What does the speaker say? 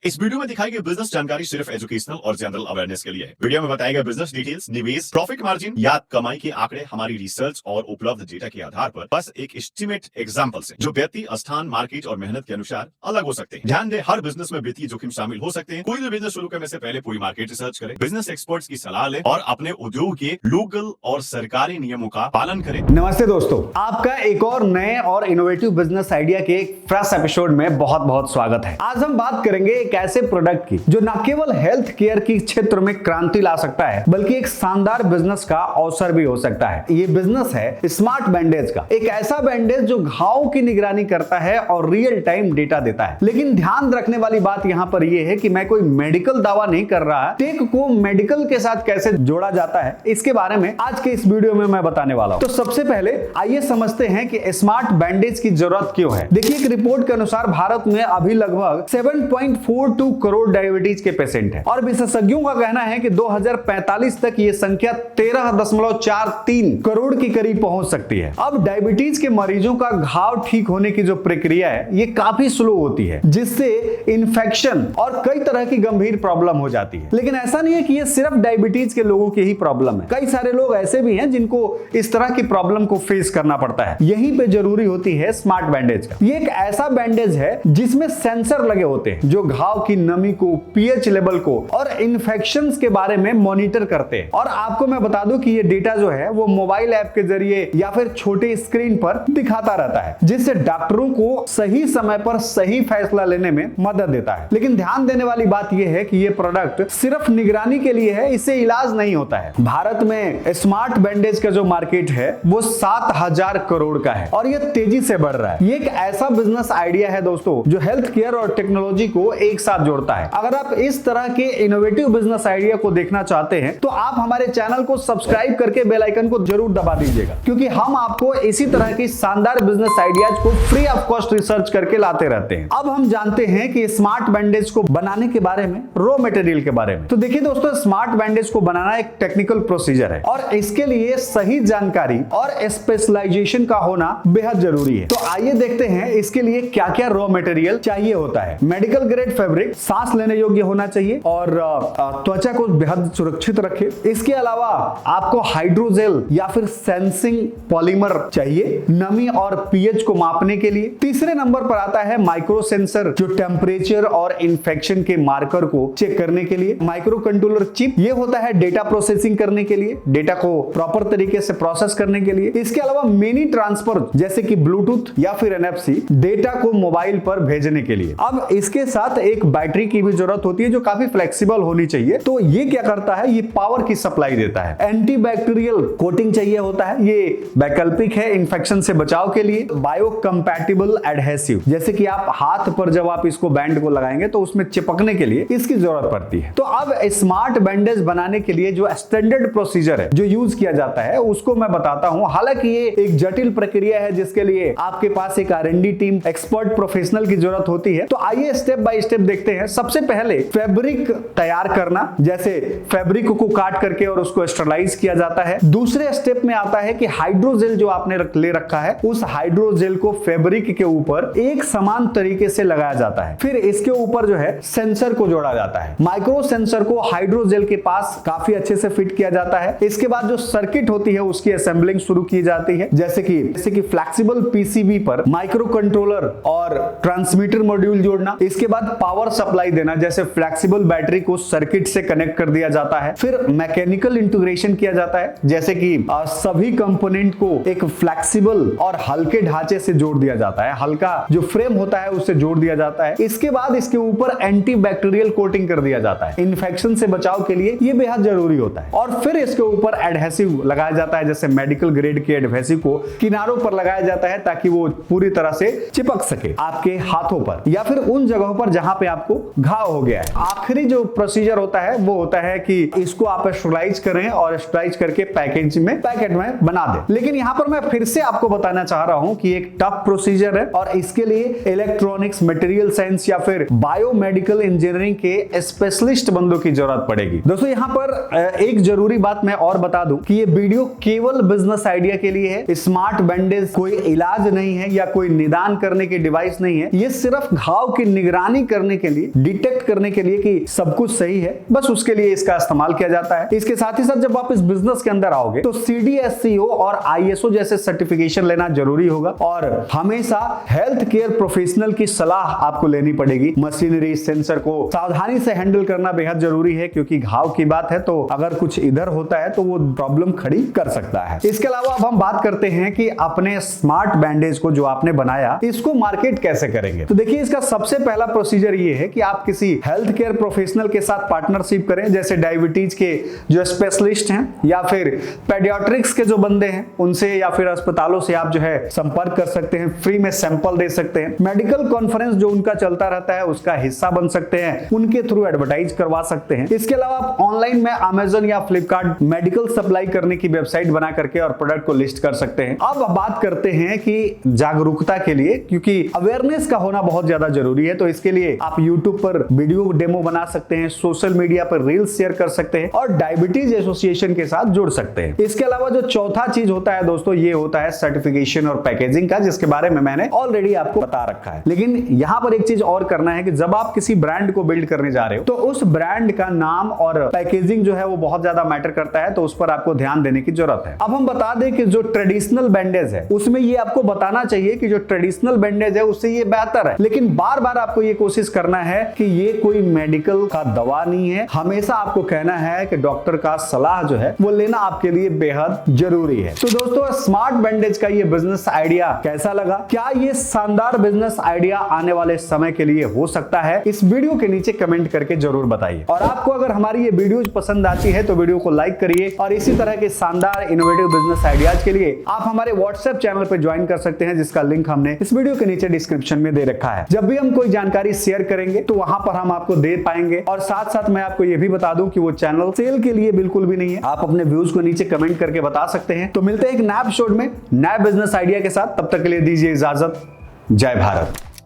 इस वीडियो में दिखाई गई बिजनेस जानकारी सिर्फ एजुकेशनल और जनरल अवेयरनेस के लिए है। वीडियो में बताए गए बिजनेस डिटेल्स, निवेश, प्रॉफिट मार्जिन या कमाई के आंकड़े हमारी रिसर्च और उपलब्ध डेटा के आधार पर बस एक एस्टिमेट एग्जांपल से जो व्यक्ति, स्थान, मार्केट और मेहनत के अनुसार अलग हो सकते हैं। ध्यान दें, हर बिजनेस में वित्तीय जोखिम शामिल हो सकते हैं। कोई भी बिजनेस शुरू करने से पहले पूरी मार्केट रिसर्च करें, बिजनेस एक्सपर्ट्स की सलाह लें और अपने उद्योग के लीगल और सरकारी नियमों का पालन करें। नमस्ते दोस्तों, आपका एक और नए और इनोवेटिव बिजनेस आइडिया के एक फ्रेश एपिसोड में बहुत बहुत स्वागत है। आज हम बात करेंगे एक ऐसे प्रोडक्ट की जो न केवल हेल्थ केयर की क्षेत्र में क्रांति ला सकता है बल्कि एक शानदार बिजनेस का अवसर भी हो सकता है। ये बिजनेस है स्मार्ट बैंडेज का। एक ऐसा बैंडेज जो घाव की निगरानी करता है और रियल टाइम डेटा देता है। लेकिन ध्यान रखने वाली बात यहाँ पर यह है कि मैं कोई मेडिकल दावा नहीं कर रहा। टेक को मेडिकल के साथ कैसे जोड़ा जाता है इसके बारे में आज के इस वीडियो में मैं बताने वाला हूं। तो सबसे पहले आइए समझते हैं कि स्मार्ट बैंडेज की जरूरत क्यों है। देखिए, एक रिपोर्ट के अनुसार भारत में अभी लगभग 7.42 करोड़ डायबिटीज के पेशेंट हैं और विशेषज्ञों का कहना है कि 2045 तक ये संख्या 13.43 करोड़ के करीब पहुंच सकती है। अब डायबिटीज के मरीजों का घाव ठीक होने की जो प्रक्रिया है ये काफी स्लो होती है, जिससे इन्फेक्शन और कई तरह की गंभीर प्रॉब्लम हो जाती है। लेकिन ऐसा नहीं है कि ये सिर्फ डायबिटीज के लोगों की ही प्रॉब्लम है। कई सारे लोग ऐसे भी हैं जिनको इस तरह की प्रॉब्लम को फेस करना पड़ता है। यहीं पे जरूरी होती है स्मार्ट बैंडेज का। ये एक ऐसा बैंडेज है जिसमें सेंसर लगे होते हैं जो घाव की नमी को, पीएच लेवल को और इन्फेक्शंस के बारे में मॉनिटर करते हैं। और आपको मैं बता दूं कि ये डेटा जो है वो मोबाइल ऐप के जरिए या फिर छोटे स्क्रीन पर दिखाता रहता है, जिससे डॉक्टरों को सही समय पर सही फैसला लेने में मदद देता है। लेकिन ध्यान देने वाली बात यह है कि ये प्रोडक्ट सिर्फ निगरानी के लिए है, इससे इलाज नहीं होता है। भारत में स्मार्ट बैंडेज का जो मार्केट है वो 7,000 करोड़ का है और ये तेजी से बढ़ रहा है। ये एक ऐसा बिजनेस आइडिया है दोस्तों जो हेल्थ केयर और टेक्नोलॉजी को एक साथ जोड़ता है। अगर आप इस तरह के इनोवेटिव बिजनेस आइडिया को देखना चाहते हैं तो आप हमारे चैनल को सब्सक्राइब करके बेल आइकन को जरूर दबा दीजिएगा, क्योंकि हम आपको इसी तरह की शानदार बिजनेस आइडियाज को फ्री ऑफ कॉस्ट रिसर्च करके लाते रहते हैं। अब हम जानते हैं कि स्मार्ट बैंडेज को बनाने के बारे में, रॉ मटेरियल के बारे में। तो देखिए दोस्तों, स्मार्ट बैंडेज को बनाना एक टेक्निकल प्रोसीजर है और इसके लिए सही जानकारी और स्पेशलाइजेशन का होना बेहद जरूरी है। तो आइए देखते हैं इसके लिए क्या क्या रॉ मटेरियल चाहिए होता है। मेडिकल ग्रेड फैब्रिक सांस लेने योग्य होना चाहिए और त्वचा को बेहद सुरक्षित रखे। इसके अलावा आपको हाइड्रोजेल या फिर सेंसिंग पॉलीमर चाहिए नमी और पीएच को मापने के लिए। तीसरे नंबर पर आता है माइक्रो सेंसर, जो टेम्परेचर और इन्फेक्शन के मार्कर को चेक करने के लिए। माइक्रो कंट्रोलर चिप, ये होता है डेटा प्रोसेसिंग करने के लिए, डेटा को प्रॉपर तरीके से प्रोसेस करने के लिए। इसके अलावा मिनी ट्रांसफर जैसे कि ब्लूटूथ या फिर एनएफसी, डेटा को मोबाइल पर भेजने के लिए। अब इसके साथ एक बैटरी की भी जरूरत होती है जो काफी फ्लेक्सिबल होनी चाहिए। तो ये क्या करता है, ये पावर की सप्लाई देता है। एंटीबैक्टीरियल कोटिंग चाहिए होता है, ये वैकल्पिक है इन्फेक्शन से बचाव के लिए। बायो कंपैटिबल एडहेसिव, जैसे कि आप हाथ पर जब आप इसको बैंड को लगाएंगे तो उसमें चिपकने के लिए इसकी जरूरत पड़ती है। तो अब स्मार्ट बैंडेज बनाने के लिए जो स्टैंडर्ड प्रोसीजर है जो यूज किया जाता है उसको मैं बताता हूं। हालांकि ये एक जटिल प्रक्रिया है जिसके लिए आपके पास एक R&D टीम, एक्सपर्ट प्रोफेशनल की जरूरत होती है। तो आइए स्टेप बाय स्टेप देखते हैं। सबसे पहले फैब्रिक तैयार करना, जैसे फैब्रिक को काट करके और उसको स्टरलाइज किया जाता है। दूसरे स्टेप में आता है कि हाइड्रोजेल जो आपने ले रखा है उस हाइड्रोजेल को फैब्रिक के ऊपर एक समान तरीके से लगाया जाता है। फिर इसके ऊपर जो है सेंसर को जोड़ा जाता है। माइक्रो सेंसर को हाइड्रोजेल के पास काफी अच्छे से फिट किया जाता है। इसके बाद जो सर्किट होती है उसकी असेंबलिंग शुरू की जाती है, जैसे कि फ्लेक्सिबल पीसीबी पर माइक्रो कंट्रोलर और ट्रांसमीटर मॉड्यूल जोड़ना। इसके बाद पावर सप्लाई देना, जैसे फ्लेक्सिबल बैटरी को सर्किट से कनेक्ट कर दिया जाता है। फिर मैकेनिकल इंटीग्रेशन किया जाता है, जैसे कि सभी कंपोनेंट को एक फ्लेक्सिबल और हल्के ढांचे से जोड़ दिया जाता है। हल्का जो फ्रेम होता है उससे जोड़ दिया जाता है। इसके बाद इसके ऊपर एंटीबैक्टीरियल कोटिंग कर दिया जाता है। इन्फेक्शन से बचाव के लिए ये बेहद जरूरी होता है। और फिर इसके ऊपर एडहेसिव लगाया जाता है, जैसे मेडिकल ग्रेड के एडहेसिव को किनारों पर लगाया जाता है ताकि वो पूरी तरह से चिपक सके आपके हाथों पर या फिर उन जगहों पर जहां पे आपको घाव हो गया है। आखिरी जो प्रोसीजर होता है वो होता है कि इसको आप स्टरलाइज करें और स्टरलाइज करके पैकेट में बना दें। लेकिन यहां पर मैं फिर से आपको बताना चाह रहा हूं कि एक टफ प्रोसीजर है और इसके लिए इलेक्ट्रॉनिक्स, मटेरियल साइंस या फिर बायोमेडिकल इंजीनियरिंग के स्पेशलिस्ट बंदों की जरूरत पड़ेगी। दोस्तों, यहां पर एक जरूरी बात मैं और बता दूं कि ये वीडियो केवल बिजनेस आइडिया के लिए है। स्मार्ट बैंडेज कोई इलाज नहीं है या कोई निदान करने की डिवाइस नहीं है। ये सिर्फ घाव की निगरानी करने करने के लिए, डिटेक्ट करने के लिए कि सब कुछ सही है, बस उसके लिए इसका इस्तेमाल किया जाता है। इसके साथ ही साथ जब आप इस बिजनेस के अंदर आओगे तो CDSCO और ISO जैसे सर्टिफिकेशन लेना जरूरी होगा और हमेशा हेल्थ केयर प्रोफेशनल की सलाह आपको लेनी पड़ेगी। मशीनरी, सेंसर को सावधानी से हैंडल करना बेहद जरूरी है, क्योंकि घाव की बात है तो अगर कुछ इधर होता है तो वो प्रॉब्लम खड़ी कर सकता है। इसके अलावा अब हम बात करते हैं कि अपने स्मार्ट बैंडेज को जो आपने बनाया इसको मार्केट कैसे करेंगे। तो देखिए, इसका सबसे पहला प्रोसीजर ये है कि आप किसी हेल्थ केयर प्रोफेशनल के साथ पार्टनरशिप करें, जैसे डायबिटीज के जो स्पेशलिस्ट हैं या फिर पेडियाट्रिक्स के जो बंदे हैं उनसे, या फिर अस्पतालों से आप जो है संपर्क कर सकते हैं, फ्री में सैंपल दे सकते हैं। मेडिकल कॉन्फ्रेंस जो उनका चलता रहता है उसका हिस्सा बन सकते हैं, उनके थ्रू एडवर्टाइज करवा सकते हैं। इसके अलावा आप ऑनलाइन में अमेजन या फ्लिपकार्ट मेडिकल सप्लाई करने की वेबसाइट बना करके और प्रोडक्ट को लिस्ट कर सकते हैं। अब बात करते हैं कि जागरूकता के लिए, क्योंकि अवेयरनेस का होना बहुत ज्यादा जरूरी है, तो इसके लिए आप YouTube पर वीडियो डेमो बना सकते हैं, सोशल मीडिया पर रील्स शेयर कर सकते हैं और डायबिटीज एसोसिएशन के साथ जुड़ सकते हैं। इसके अलावा जो चौथा चीज होता है दोस्तों, ये होता है सर्टिफिकेशन और पैकेजिंग का, जिसके बारे में मैंने ऑलरेडी आपको बता रखा है। लेकिन यहां पर एक चीज और करना है कि जब आप किसी ब्रांड को बिल्ड करने जा रहे हो तो उस ब्रांड का नाम और पैकेजिंग जो है वो बहुत ज्यादा मैटर करता है, तो उस पर आपको ध्यान देने की जरूरत है। अब हम बता दें कि जो ट्रेडिशनल बैंडेज है उसमें ये आपको बताना चाहिए कि जो ट्रेडिशनल बैंडेज है उससे ये बेहतर है, लेकिन बार बार आपको ये कोशिश करना है कि ये कोई मेडिकल का दवा नहीं है। हमेशा आपको कहना है कि डॉक्टर का सलाह जो है वो लेना आपके लिए बेहद जरूरी है। तो दोस्तों, स्मार्ट बैंडेज का ये बिजनेस आइडिया कैसा लगा? क्या ये शानदार बिजनेस आइडिया आने वाले समय के लिए हो सकता है? इस वीडियो के नीचे कमेंट करके जरूर बताइए। और आपको अगर हमारी ये वीडियो पसंद आती है तो वीडियो को लाइक करिए, और इसी तरह के शानदार इनोवेटिव बिजनेस आइडियाज के लिए आप हमारे व्हाट्सएप चैनल पर ज्वाइन कर सकते हैं, जिसका लिंक हमने इस वीडियो के नीचे डिस्क्रिप्शन में दे रखा है। जब भी हम कोई जानकारी शेयर करेंगे तो वहां पर हम आपको दे पाएंगे। और साथ साथ मैं आपको ये भी बता दूं कि वो चैनल सेल के लिए बिल्कुल भी नहीं है, आप अपने व्यूज को नीचे कमेंट करके बता सकते हैं। तो मिलते हैं एक नए एपिसोड में नए बिजनेस आइडिया के साथ, तब तक के लिए दीजिए इजाजत। जय भारत।